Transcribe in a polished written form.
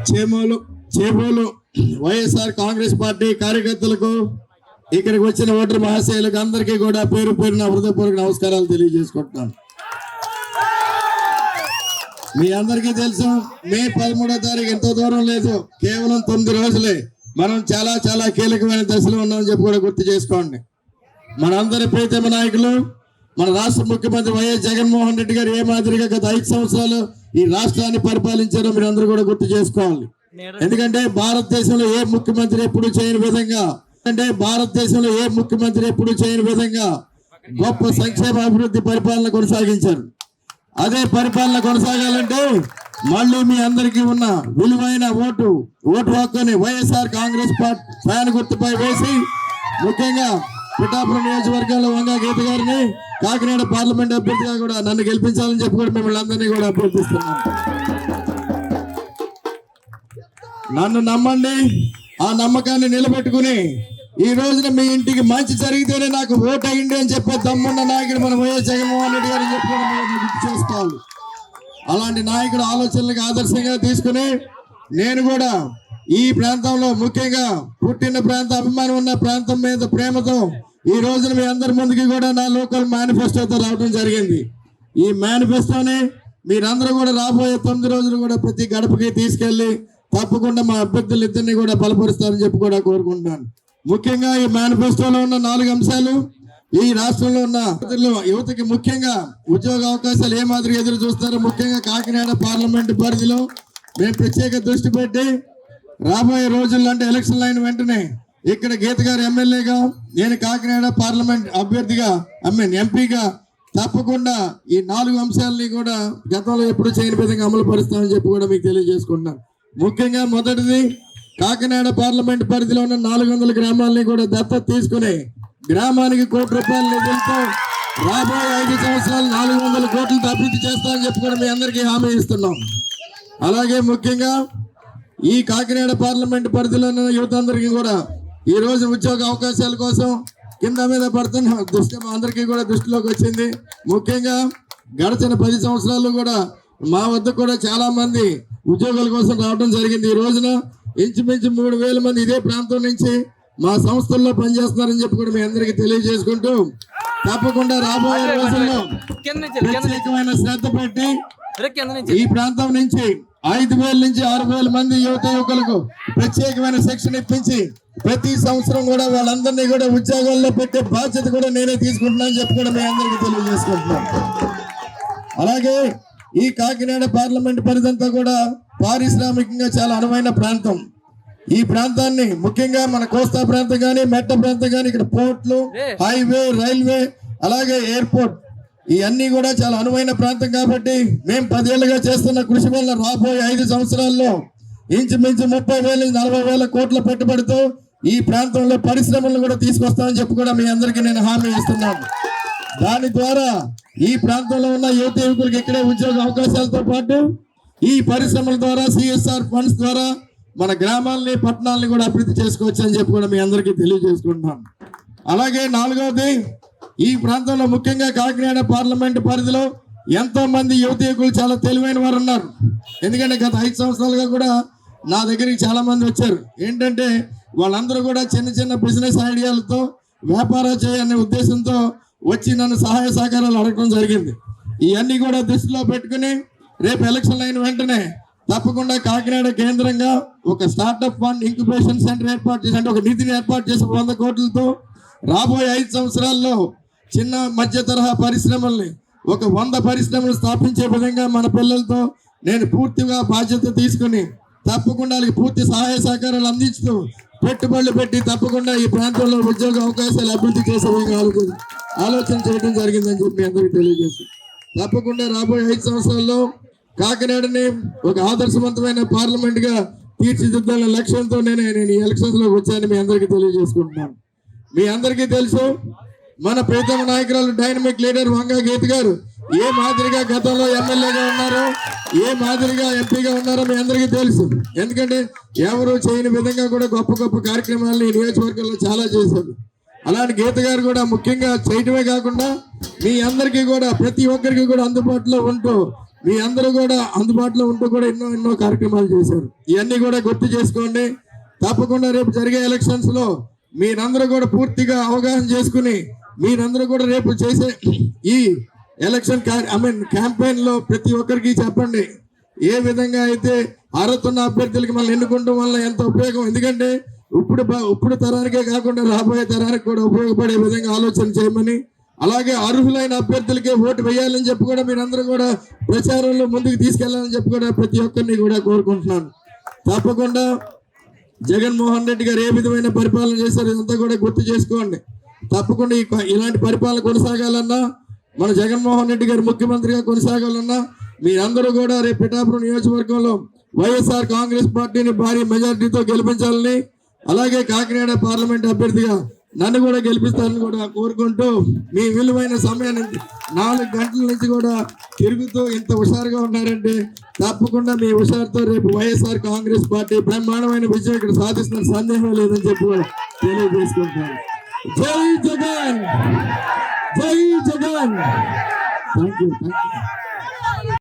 Chebolu YSR Congress party కార్యకర్తలకు, ఇక్కడికి వచ్చిన ఓటర్ మహాశయులకు అందరికీ కూడా పేరు పేరున హృదయపూర్వక నమస్కారాలు తెలియజేసుకుంటున్నాను. మీ అందరికీ తెలుసు, మే 13వ తారీఖు ఎంతో దూరం లేదు, కేవలం 9 రోజులే. మనం చాలా చాలా కీలకమైన దశలో ఉన్నామని చెప్పి కూడా గుర్తు చేసుకోండి. మనందరి ప్రీతమ నాయకులు మన రాష్ట్ర ముఖ్యమంత్రి వైఎస్ జగన్మోహన్ రెడ్డి గారు ఏ మాదిరిగా గత 5 సంవత్సరాలు ఈ రాష్ట్రాన్ని పరిపాలించారో మీరు అందరూ కూడా గుర్తు చేసుకోవాలి. ఎందుకంటే భారతదేశంలో ఏ ముఖ్యమంత్రి ఎప్పుడు చేయని విధంగా గొప్ప సంక్షేమ అభివృద్ధి పరిపాలన కొనసాగించారు. అదే పరిపాలన కొనసాగాలంటే మళ్ళీ మీ అందరికీ ఉన్న విలువైన ఓటు హక్కుని వైఎస్ఆర్ కాంగ్రెస్ పార్టీ ఫ్యాన్ గుర్తుపై వేసి, ముఖ్యంగా పిఠాపురం నియోజకవర్గంలో వంగా గీత గారిని కాకినాడ పార్లమెంట్ అభ్యర్థిగా కూడా నన్ను గెలిపించాలని చెప్పి కూడా మిమ్మల్ని అందరినీ కూడా అభ్యర్థిస్తున్నాను. నన్ను నమ్మండి, ఆ నమ్మకాన్ని నిలబెట్టుకుని ఈ రోజున మీ ఇంటికి మంచి జరిగితేనే నాకు ఓటు అయ్యింది అని చెప్పే దమ్మున్న నాయకుడు మన వైఎస్ జగన్మోహన్ రెడ్డి గారు చెప్పి గుర్తు చేసుకోవాలి. అలాంటి నాయకుడు ఆలోచనలకు ఆదర్శంగా తీసుకుని నేను కూడా ఈ ప్రాంతంలో, ముఖ్యంగా పుట్టిన ప్రాంత అభిమానం ఉన్న ప్రాంతం మీద ప్రేమతో ఈ రోజున మీ అందరి ముందుకి కూడా నా లోకల్ మేనిఫెస్టోతో రావడం జరిగింది. ఈ మేనిఫెస్టోని మీరందరూ కూడా రాబోయే 9 రోజులు కూడా ప్రతి గడపకి తీసుకెళ్లి తప్పకుండా మా అభ్యర్థులు ఇద్దరిని కూడా బలపరుస్తారని చెప్పి కూడా కోరుకుంటున్నాను. ముఖ్యంగా ఈ మేనిఫెస్టోలో ఉన్న 4 అంశాలు ఈ రాష్ట్రంలో ఉన్న యువతకి ముఖ్యంగా ఉద్యోగ అవకాశాలు ఏ మాదిరి ఎదురు చూస్తారో, ముఖ్యంగా కాకినాడ పార్లమెంటు పరిధిలో మేము ప్రత్యేక దృష్టి పెట్టి రాబోయే రోజుల్లో, అంటే ఎలక్షన్ అయిన వెంటనే ఇక్కడ గీత గారు ఎమ్మెల్యేగా, నేను కాకినాడ పార్లమెంట్ అభ్యర్థిగా ఎంపీగా తప్పకుండా ఈ 4 అంశాలని కూడా గతంలో ఎప్పుడు చేయని విధంగా అమలు పరుస్తామని చెప్పి కూడా మీకు తెలియజేసుకుంటున్నాను. ముఖ్యంగా మొదటిది, కాకినాడ పార్లమెంట్ పరిధిలో ఉన్న 400 గ్రామాలని కూడా దత్తత తీసుకుని గ్రామానికి ₹1 కోటి నిధులతో రాబోయే 5 సంవత్సరాలు 400 కోట్లతో అభివృద్ధి చేస్తామని చెప్పి కూడా మీ అందరికీ హామీ ఇస్తున్నాం. అలాగే ముఖ్యంగా ఈ కాకినాడ పార్లమెంట్ పరిధిలో ఉన్న యువత అందరికీ కూడా ఈ రోజు ఉద్యోగ అవకాశాల కోసం కింద మీద పడుతున్న దృష్టి అందరికీ కూడా దృష్టిలోకి వచ్చింది. ముఖ్యంగా గడిచిన 10 సంవత్సరాలు కూడా మా వద్ద కూడా చాలా మంది ఉద్యోగాల కోసం రావడం జరిగింది. ఈ రోజున ఇంచుమించు 3000 మంది ఇదే ప్రాంతం నుంచి మా సంస్థల్లో పనిచేస్తున్నారని చెప్పి కూడా మీ అందరికీ తెలియజేసుకుంటూ, తప్పకుండా రాబోయే రోజుల్లో ప్రత్యేకమైన శ్రద్ధ పెట్టి ఈ ప్రాంతం నుంచి 5000 నుంచి 6000 మంది యువకులకు ప్రత్యేకమైన శిక్షణ ఇప్పించి ప్రతి సంవత్సరం కూడా వాళ్ళందరినీ కూడా ఉద్యోగాల్లో పెట్టే బాధ్యత కూడా నేనే తీసుకుంటున్నానని చెప్పి కూడా మీ అందరికీ తెలియజేసుకుంటున్నాను. అలాగే ఈ కాకినాడ పార్లమెంట్ పరిధంతా కూడా పారిశ్రామికంగా చాలా అనువైన ప్రాంతం. ఈ ప్రాంతాన్ని ముఖ్యంగా మన కోస్తా ప్రాంతం కానీ, మెట్ట ప్రాంతం కానీ, ఇక్కడ పోర్ట్లు, హైవే, రైల్వే, అలాగే ఎయిర్పోర్ట్, ఇవన్నీ కూడా చాలా అనువైన ప్రాంతం. కాబట్టి మేము 10 ఏళ్లుగా చేస్తున్న కృషి వల్ల రాబోయే 5 సంవత్సరాల్లో ఇంచుమించు 30,000 నుంచి 40,000 కోట్ల పెట్టుబడితో ఈ ప్రాంతంలో పరిశ్రమలను కూడా తీసుకొస్తామని చెప్పి కూడా మీ అందరికీ నేను హామీ ఇస్తున్నాను. దాని ద్వారా ఈ ప్రాంతంలో ఉన్న యువకులకు ఇక్కడే ఉద్యోగ అవకాశాలతో పాటు ఈ పరిశ్రమల ద్వారా, CSR ఫండ్స్ ద్వారా మన గ్రామాలని, పట్టణాలని కూడా అభివృద్ధి చేసుకోవచ్చు అని చెప్పి కూడా మీ అందరికీ తెలియజేసుకుంటున్నాను. అలాగే 4వది, ఈ ప్రాంతంలో ముఖ్యంగా కాకినాడ పార్లమెంట్ పరిధిలో ఎంతో మంది యువకులు చాలా తెలివైన వారు ఉన్నారు. ఎందుకంటే గత 5 సంవత్సరాలుగా కూడా నా దగ్గరికి చాలా మంది వచ్చారు. ఏంటంటే వాళ్ళందరూ కూడా చిన్న చిన్న బిజినెస్ ఐడియాలతో వ్యాపారం చేయాలనే ఉద్దేశంతో వచ్చి నన్ను సహాయ సహకారాలు అడగడం జరిగింది. ఇవన్నీ కూడా దృష్టిలో పెట్టుకుని రేపు ఎలక్షన్ అయిన వెంటనే తప్పకుండా కాకినాడ కేంద్రంగా ఒక స్టార్టప్ ఫండ్, ఇంక్యుబేషన్ సెంటర్ ఏర్పాటు చేసి, అంటే ఒక నిధిని ఏర్పాటు చేసి 100 కోట్లతో రాబోయే 5 సంవత్సరాల్లో చిన్న మధ్య తరహా పరిశ్రమల్ని, ఒక 100 పరిశ్రమలు స్థాపించే విధంగా మన పిల్లలతో నేను పూర్తిగా బాధ్యత తీసుకుని తప్పకుండా వాళ్ళకి పూర్తి సహాయ సహకారాలు అందిస్తూ పెట్టుబడులు పెట్టి తప్పకుండా ఈ ప్రాంతంలో ఉద్యోగ అవకాశాలు అభివృద్ధి చేసే ఆలోచన చేయడం జరిగిందని చెప్పి అందరికీ తెలియజేస్తాను. తప్పకుండా రాబోయే 5 సంవత్సరాల్లో కాకినాడని ఒక ఆదర్శవంతమైన పార్లమెంట్ గా తీర్చిదిద్దాలనే లక్ష్యంతో నేను ఈ ఎలక్షన్స్ లోకి వచ్చానని మీ అందరికీ తెలియజేసుకుంటున్నాను. మీ అందరికీ తెలుసు, మన ప్రీతమ నాయకురాలు డైనమిక్ లీడర్ వంగా గీత గారు ఏ మాదిరిగా గతంలో ఎమ్మెల్యేగా ఉన్నారో, ఏ మాదిరిగా ఎంపీగా ఉన్నారో మీ అందరికీ తెలుసు. ఎందుకంటే ఎవరు చేయని విధంగా కూడా గొప్ప గొప్ప కార్యక్రమాలను ఈ నియోజకవర్గంలో చాలా చేశారు. అలాంటి గీత గారు కూడా ముఖ్యంగా చేయటమే కాకుండా మీ అందరికీ కూడా, ప్రతి ఒక్కరికి కూడా అందుబాటులో ఉంటూ మీ అందరూ కూడా అందుబాటులో ఉంటూ కూడా ఎన్నో కార్యక్రమాలు చేశారు. ఇవన్నీ కూడా గుర్తు చేసుకోండి. తప్పకుండా రేపు జరిగే ఎలక్షన్స్ లో మీరందరూ కూడా పూర్తిగా అవగాహన చేసుకుని మీరందరూ కూడా రేపు చేసే ఈ ఎలక్షన్ క్యాంపెయిన్ లో ప్రతి ఒక్కరికి చెప్పండి ఏ విధంగా అయితే అర్హత ఉన్న అభ్యర్థులకి మనం ఎన్నుకోవడం వల్ల ఎంత ఉపయోగం. ఎందుకంటే ఇప్పుడు తరానికే కాకుండా రాబోయే తరానికి కూడా ఉపయోగపడే విధంగా ఆలోచన చేయమని, అలాగే అర్హులైన అభ్యర్థులకే ఓటు వేయాలని చెప్పి కూడా మీరందరూ కూడా ప్రచారంలో ముందుకు తీసుకెళ్లాలని చెప్పి కూడా ప్రతి ఒక్కరిని కూడా కోరుకుంటున్నాను. తప్పకుండా జగన్మోహన్ రెడ్డి గారు ఏ విధమైన పరిపాలన చేశారో ఇదంతా కూడా గుర్తు చేసుకోండి. తప్పకుండా ఇలాంటి పరిపాలన కొనసాగాలన్నా, మన జగన్మోహన్ రెడ్డి గారు ముఖ్యమంత్రిగా కొనసాగాలన్నా మీరందరూ కూడా రేపు పిఠాపురం నియోజకవర్గంలో వైఎస్ఆర్ కాంగ్రెస్ పార్టీని భారీ మెజారిటీతో గెలిపించాలని, అలాగే కాకినాడ పార్లమెంట్ అభ్యర్థిగా నన్ను కూడా గెలిపిస్తారని కూడా కోరుకుంటూ మీ విలువైన సమయాన్ని 4 గంటల నుంచి కూడా తిరుగుతూ ఇంత హుషారుగా ఉన్నారంటే తప్పకుండా మీ హుషారుతో రేపు వైఎస్ఆర్ కాంగ్రెస్ పార్టీ బ్రహ్మాండమైన విజయం ఇక్కడ సాధిస్తున్న సందేహం లేదని చెప్పి కూడా తెలియజేసుకుంటాను. జై జగన్, జై జగన్. Thank you.